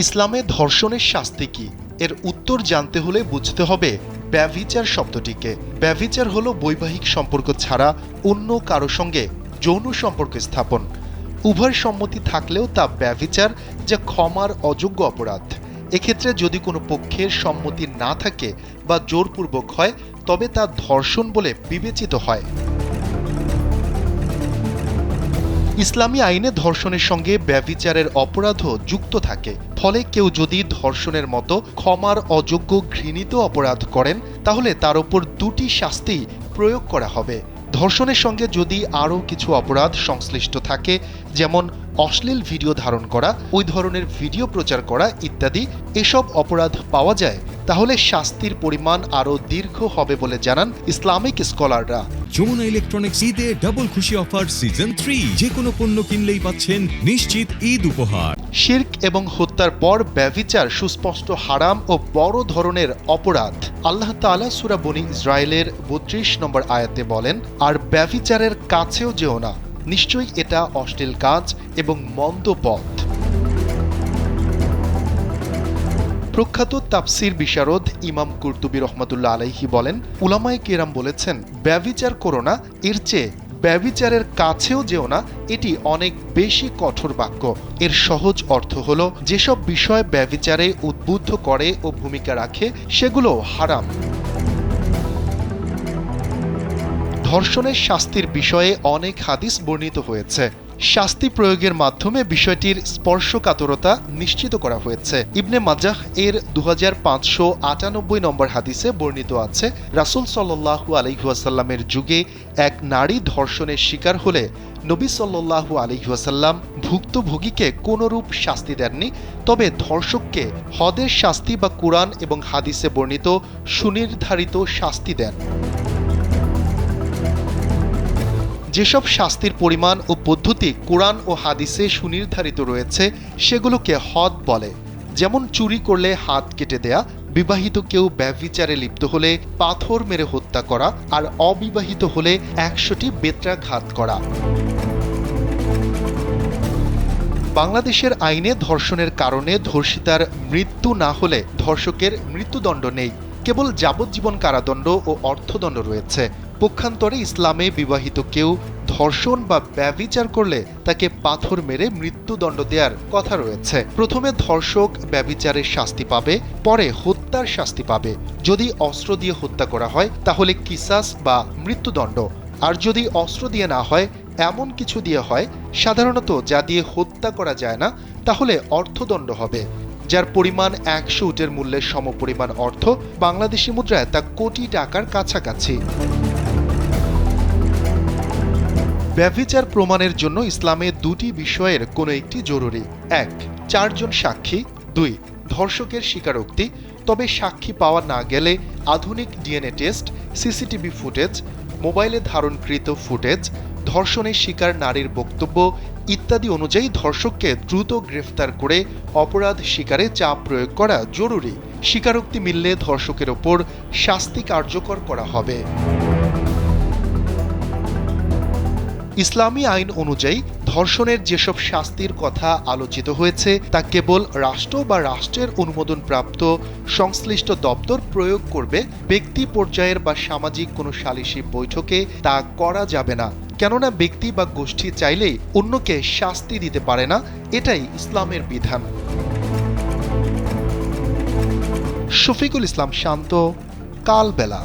ইসলামে ধর্ষণের শাস্তি কি? এর উত্তর জানতে হলে বুঝতে হবে ব্যভিচার শব্দটিকে। ব্যভিচার হলো বৈবাহিক সম্পর্ক ছাড়া অন্য কারো সঙ্গে যৌন সম্পর্ক স্থাপন। উভয় সম্মতি থাকলেও তা ব্যভিচার, যা ক্ষমার অযোগ্য অপরাধ। এক্ষেত্রে যদি কোনো পক্ষের সম্মতি না থাকে বা জোরপূর্বক হয়, তবে তা ধর্ষণ বলে বিবেচিত হয়। ইসলামী আইনে ধর্ষণের সঙ্গে ব্যভিচারের অপরাধও যুক্ত থাকে। ফলে কেউ যদি ধর্ষণের মতো ক্ষমার অযোগ্য ঘৃণিত অপরাধ করেন, তাহলে তার উপর দুটি শাস্তি প্রয়োগ করা হবে। ধর্ষণের সঙ্গে যদি আরও কিছু অপরাধ সংশ্লিষ্ট থাকে, যেমন অশ্লীল ভিডিও ধারণ করা, ওই ধরনের ভিডিও প্রচার করা ইত্যাদি, এসব অপরাধ পাওয়া যায়, তাহলে শাস্তির পরিমাণ আরও দীর্ঘ হবে বলে জানান ইসলামিক স্কলাররা। যমুনা ইলেকট্রনিক্স ঈদে ডাবল খুশি অফার সিজন 3, যে কোনো পণ্য কিনলেই পাচ্ছেন নিশ্চিত ঈদ উপহার। শিরক এবং হত্যার পর ব্যভিচার সুস্পষ্ট হারাম ও বড় ধরনের অপরাধ। আল্লাহ তাআলা সূরা বনী ইসরাইলের 32 নম্বর আয়াতে বলেন, আর ব্যভিচারের কাছেও যেও না, নিশ্চয়ই এটা অশ্লীল কাজ এবং মন্দ পথ। প্রখ্যাত তাফসির বিশারদ ইমাম কুরতুবী রহমাতুল্লাহ আলাইহি বলেন, উলামায়ে কেরাম বলেছেন, ব্যভিচার করো না, এর চেয়ে ব্যভিচারের কাছেও যেও না, এটি অনেক বেশি কঠোর বাক্য। এর সহজ অর্থ হলো, যেসব বিষয় ব্যভিচারে উদ্বুদ্ধ করে ও ভূমিকা রাখে সেগুলো হারাম। ধর্ষণের শাস্তির বিষয়ে অনেক হাদিস বর্ণিত হয়েছে। শাস্তি প্রয়োগের মাধ্যমে বিষয়টির স্পর্শকাতরতা নিশ্চিত করা হয়েছে। ইবনে মাজাহ এর 2598 নম্বর হাদিসে বর্ণিত আছে, রাসূল সাল্লাল্লাহু আলাইহি ওয়াসাল্লামের যুগে এক নারী ধর্ষণের শিকার হলে নবী সাল্লাল্লাহু আলাইহি ওয়াসাল্লাম ভুক্তভোগীকে কোনরূপ শাস্তি দেননি, তবে ধর্ষককে হদের শাস্তি বা কুরআন এবং হাদিসে বর্ণিত সুনির্ধারিত শাস্তি দেন। যেসব শাস্তির পরিমাণ ও পদ্ধতি কোরআন ও হাদিসে সুনির্ধারিত রয়েছে, সেগুলোকে হদ বলে। যেমন চুরি করলে হাত কেটে দেয়া, বিবাহিত কেউ ব্যভিচারে লিপ্ত হলে পাথর মেরে হত্যা করা, আর অবিবাহিত হলে 100টি বেত্রাঘাত করা। বাংলাদেশের আইনে ধর্ষণের কারণে ধর্ষিতার মৃত্যু না হলে ধর্ষকের মৃত্যুদণ্ড নেই, কেবল যাবজ্জীবন কারাদণ্ড ও অর্থদণ্ড রয়েছে। পক্ষান্তরে ইসলামে বিবাহিত কেউ ধর্ষণ বা ব্যভিচার করলে তাকে পাথর মেরে মৃত্যুদণ্ড দেওয়ার কথা রয়েছে। প্রথমে ধর্ষক ব্যভিচারের শাস্তি পাবে, পরে হত্যার শাস্তি পাবে। যদি অস্ত্র দিয়ে হত্যা করা হয় তাহলে কিসাস বা মৃত্যুদণ্ড, আর যদি অস্ত্র দিয়ে না হয়, এমন কিছু দিয়ে হয় সাধারণত যা দিয়ে হত্যা করা যায় না, তাহলে অর্থদণ্ড হবে, যার পরিমাণ 100 উটের মূল্যের সমপরিমাণ অর্থ। বাংলাদেশি মুদ্রায় তা কোটি টাকার কাছাকাছি। ব্যভিচার প্রমাণের জন্য ইসলামে দুটি বিষয়ের কোনো একটি জরুরি। 1. 4 জন সাক্ষী। 2. ধর্ষকের স্বীকারোক্তি। তবে সাক্ষী পাওয়া না গেলে আধুনিক ডিএনএ টেস্ট, সিসিটিভি ফুটেজ, মোবাইলে ধারণকৃত ফুটেজ, ধর্ষণের শিকার নারীর বক্তব্য ইত্যাদি অনুযায়ী ধর্ষককে দ্রুত গ্রেফতার করে অপরাধ স্বীকারে চাপ প্রয়োগ করা জরুরি। স্বীকারোক্তি মিললে ধর্ষকের ওপর শাস্তি কার্যকর করা হবে। ইসলামী আইন অনুযায়ী ধর্ষণের যেসব শাস্তির কথা আলোচিত হয়েছে তা কেবল রাষ্ট্র বা রাষ্ট্রের অনুমোদনপ্রাপ্ত সংশ্লিষ্ট দপ্তর প্রয়োগ করবে। ব্যক্তি পর্যায়ের বা সামাজিক কোনো সালিসি বৈঠকে তা করা যাবে না, কেননা ব্যক্তি বা গোষ্ঠী চাইলেই অন্যকে শাস্তি দিতে পারে না, এটাই ইসলামের বিধান। শফিকুল ইসলাম শান্ত, কালবেলা।